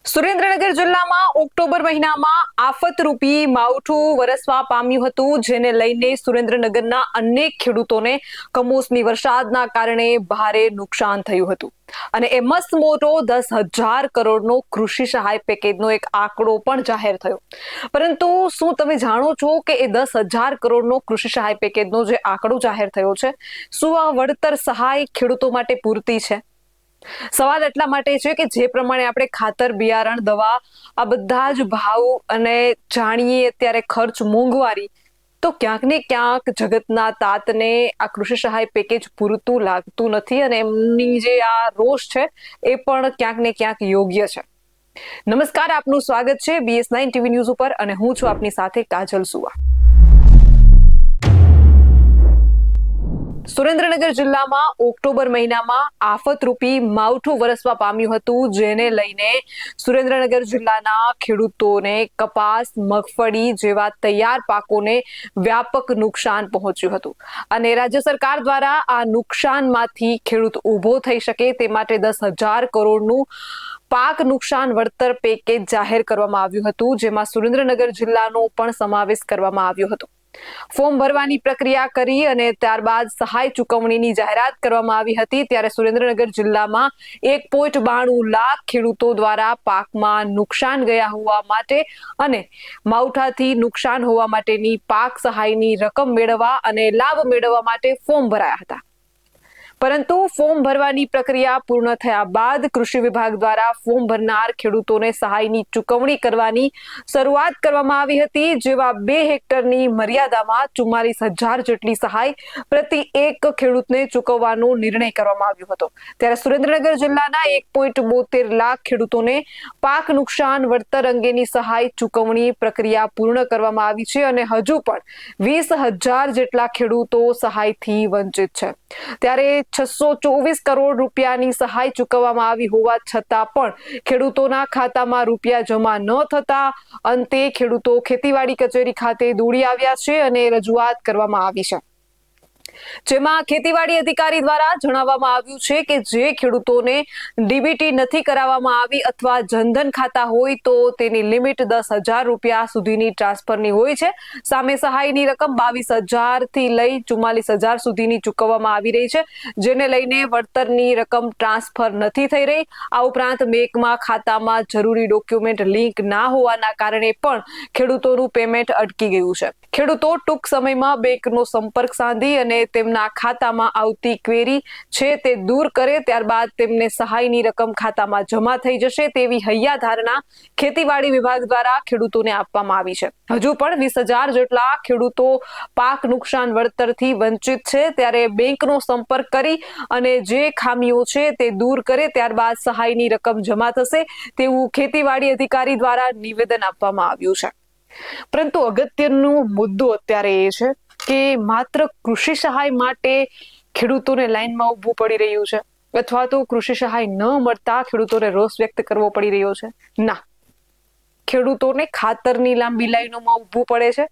સુરેન્દ્રનગર જિલ્લામાં ઓક્ટોબર મહિનામાં આફતરૂપી માવઠું વરસવા પામ્યું હતું, જેને લઈને સુરેન્દ્રનગરના અનેક ખેડૂતોને કમોસમી વરસાદના કારણે ભારે નુકસાન થયું હતું અને એ મસ્ત મોટો 10,000 કરોડનો કૃષિ સહાય પેકેજનો એક આંકડો પણ જાહેર થયો। પરંતુ શું તમે જાણો છો કે એ 10,000 કરોડનો કૃષિ સહાય પેકેજનો જે આંકડો જાહેર થયો છે, શું આ વળતર સહાય ખેડૂતો માટે પૂરતી છે? સવાલ એટલા માટે છે કે જે પ્રમાણે આપણે ખાતર, બિયારણ, દવા આ બધા જ ભાવ અને જાણીએ અત્યારે ખર્ચ, મોંઘવારી, તો ક્યાંક ને ક્યાંક જગતના તાતને આ કૃષિ સહાય પેકેજ પૂરતું લાગતું નથી અને એમની જે આ રોષ છે એ પણ ક્યાંક ને ક્યાંક યોગ્ય છે। નમસ્કાર, આપનું સ્વાગત છે BS9 ટીવી ન્યૂઝ ઉપર અને હું છું આપની સાથે કાજલ સુવા। સુરેન્દ્રનગર જિલ્લામાં ઓક્ટોબર મહિનામાં આફતરૂપી માવઠું વરસવા પામ્યું હતું, જેને લઈને સુરેન્દ્રનગર જિલ્લાના ખેડૂતોને કપાસ, મગફળી જેવા તૈયાર પાકોને વ્યાપક નુકસાન પહોંચ્યું હતું અને રાજ્ય સરકાર દ્વારા આ નુકસાનમાંથી ખેડૂત ઊભો થઈ શકે તે માટે 10,000 કરોડનું પાક નુકસાન વળતર પેકેજ જાહેર કરવામાં આવ્યું હતું, જેમાં સુરેન્દ્રનગર જિલ્લાનો પણ સમાવેશ કરવામાં આવ્યો હતો। ફોર્મ ભરવાની પ્રક્રિયા કરી અને ત્યારબાદ સહાય ચૂકવણીની જાહેરાત કરવામાં આવી હતી। ત્યારે સુરેન્દ્રનગર જિલ્લામાં 1.92 લાખ ખેડૂતો દ્વારા પાકમાં નુકસાન ગયા હોવા માટે અને માવઠાથી નુકસાન હોવા માટેની પાક સહાયની રકમ મેળવવા અને લાભ મેળવવા માટે ફોર્મ ભરાયા હતા। પરંતુ ફોર્મ ભરવાની પ્રક્રિયા પૂર્ણ થયા બાદ કૃષિ વિભાગ દ્વારા ફોર્મ ભરનાર ખેડૂતોને સહાયની ચૂકવણી કરવાની શરૂઆત કરવામાં આવી હતી, જેવા 2 હેક્ટરની મર્યાદામાં 44,000 જેટલી સહાય પ્રતિ એક ખેડૂતને ચૂકવવાનો નિર્ણય કરવામાં આવ્યો હતો। ત્યારે સુરેન્દ્રનગર જિલ્લાના 1.72 લાખ ખેડૂતોને પાક નુકસાન વળતર અંગેની સહાય ચૂકવણી પ્રક્રિયા પૂર્ણ કરવામાં આવી છે અને હજુ પણ 20,000 જેટલા ખેડૂતો સહાયથી વંચિત છે। ત્યારે 624 કરોડ રૂપિયાની સહાય ચૂકવવામાં આવી હોવા છતાં પણ ખેડૂતોના ખાતામાં રૂપિયા જમા ન થતા અંતે ખેડૂતો ખેતીવાડી કચેરી ખાતે દોડી આવ્યા છે અને રજૂઆત કરવામાં આવી છે, જેમાં ખેતીવાડી અધિકારી દ્વારા જણાવવામાં આવ્યું છે કે જે ખેડૂતોને ડીબીટી નથી કરાવવામાં આવી અથવા જનધન ખાતા હોય તો તેની લિમિટ 10,000 રૂપિયા સુધીની ટ્રાન્સફરની હોય છે। સામે સહાયની રકમ 22,000 થી લઈ 44,000 સુધીની ચૂકવવામાં આવી રહી છે, જેને લઈને વળતરની રકમ ટ્રાન્સફર નથી થઈ રહી। આ ઉપરાંત બેંકમાં ખાતામાં જરૂરી ડોક્યુમેન્ટ લિંક ના હોવાના કારણે પણ ખેડૂતોનું પેમેન્ટ અટકી ગયું છે। ખેડૂતો ટૂંક સમયમાં બેંકનો સંપર્ક સાધી અને તેમના ખાતામાં આવતી ક્વેરી છે તે દૂર કરે, ત્યારબાદ તેમને સહાયની રકમ ખાતામાં જમા થઈ જશે તેવી હૈયા ધારણા ખેતીવાડી વિભાગ દ્વારા ખેડૂતોને આપવામાં આવી છે। હજુ પણ 20,000 જેટલા ખેડૂતો પાક નુકસાન વળતરથી વંચિત છે। ત્યારે બેંકનો સંપર્ક કરી અને જે ખામીઓ છે તે દૂર કરે ત્યારબાદ સહાયની રકમ જમા થશે તેવું ખેતીવાડી અધિકારી દ્વારા નિવેદન આપવામાં આવ્યું છે। પરંતુ અગત્યનો મુદ્દો અત્યારે એ છે કે માત્ર કૃષિ સહાય માટે ખેડૂતોને લાઈનમાં ઊભું પડી રહ્યું છે અથવા તો કૃષિ સહાય ન મળતા ખેડૂતોને રોષ વ્યક્ત કરવો પડી રહ્યો છે? ના, ખેડૂતોને ખાતરની લાંબી લાઈનોમાં ઊભું પડે છે,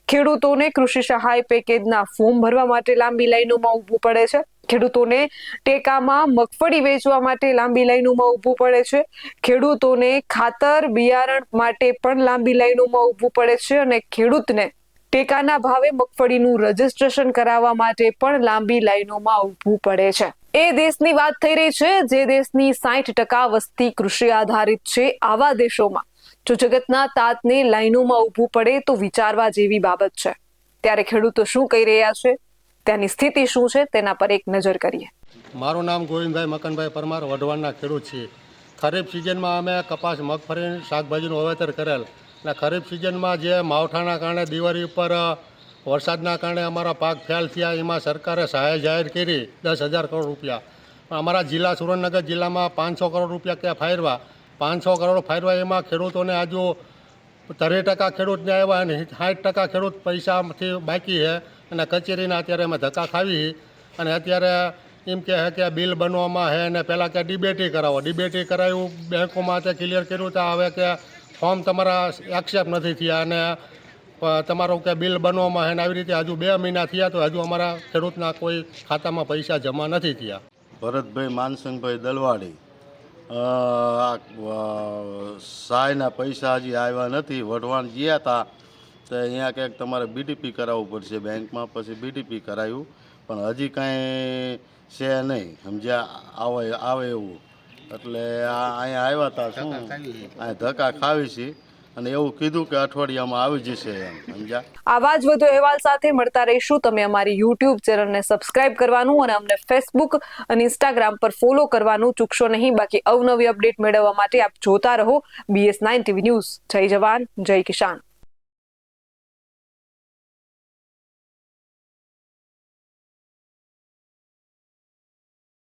ખેડૂતોને કૃષિ સહાય પેકેજના ફોર્મ ભરવા માટે લાંબી લાઈનોમાં ઊભું પડે છે, ખેડૂતોને ટેકામાં મગફળી વેચવા માટે લાંબી લાઈનોમાં ઊભું પડે છે, ખેડૂતોને ખાતર, બિયારણ માટે પણ લાંબી લાઈનોમાં ઊભું પડે છે અને ખેડૂતને ટેકાના ભાવે મગફળીનું રજીસ્ટ્રેશન કરાવવા માટે પણ લાંબી લાઈનોમાં ઊભું પડે છે। એ દેશની વાત થઈ રહી છે જે દેશની 60% વસ્તી કૃષિ આધારિત છે। આવા દેશોમાં જો જગતના તાતને લાઈનોમાં ઊભું પડે તો વિચારવા જેવી બાબત છે। ત્યારે ખેડૂતો શું કહી રહ્યા છે, ત્યાંની સ્થિતિ શું છે, તેના પર એક નજર કરીએ। મારું નામ ગોવિંદભાઈ મકનભાઈ પરમાર, વઢવાણના ખેડૂત છીએ। ખરીફ સિઝનમાં અમે કપાસ, મગફળી, શાકભાજીનું વાવેતર કરેલ અને ખરીફ સિઝનમાં જે માવઠાના કારણે દિવાળી ઉપર વરસાદના કારણે અમારા પાક ફેલ થયા, એમાં સરકારે સહાય જાહેર કરી 10,000 કરોડ રૂપિયા। અમારા જિલ્લા સુરેન્દ્રનગર જિલ્લામાં 500 કરોડ રૂપિયા ક્યાં ફાળવ્યા, 500 કરોડ ફાળવ્યા એમાં ખેડૂતોને હજુ 30% ખેડૂતને આવ્યા અને 60% ખેડૂત પૈસાથી બાકી છે અને કચેરીના અત્યારે અમે ધક્કા ખાવી અને અત્યારે એમ કહે છે કે બિલ બનવામાં છે અને પહેલાં કે ડીબીટી કરાવો, ડીબીટી કરાવ્યું, બેંકોમાં તે ક્લિયર કર્યું તો હવે કે ફોર્મ તમારા એક્સેપ્ટ નથી થયા અને તમારું કે બિલ બનવામાં છે અને આવી રીતે હજુ 2 મહિના થયા તો હજુ અમારા ખેડૂતના કોઈ ખાતામાં પૈસા જમા નથી થયા। ભરતભાઈ માનસિંહભાઈ દલવાડી, સહાયના પૈસા હજી આવ્યા નથી. વઢવાણ ગયા હતા તો અહીંયા ક્યાંક તમારે બીડીપી કરાવવું પડશે બેંકમાં, પછી બીડીપી કરાવ્યું પણ હજી કાંઈ છે નહીં, સમજ્યા? આવે એવું. એટલે અહીંયા આવ્યા હતા, શું અહીંયા ધક્કા ખાવી છે અને એવું કીધું કે અઠવાડિયામાં આવી જશે એમ, સમજ્યા? આવા જ વધુ અહેવાલ સાથે મળતા રહીશું. તમે અમારી યુટ્યુબ ચેનલને સબસ્ક્રાઇબ કરવાનું અને અમને ફેસબુક અને ઇન્સ્ટાગ્રામ પર ફોલો કરવાનું ચૂકશો નહીં. બાકી અવનવી અપડેટ મેળવવા માટે આપ જોતા રહો BS9 TV ન્યૂઝ. જય જવાન, જય કિસાન.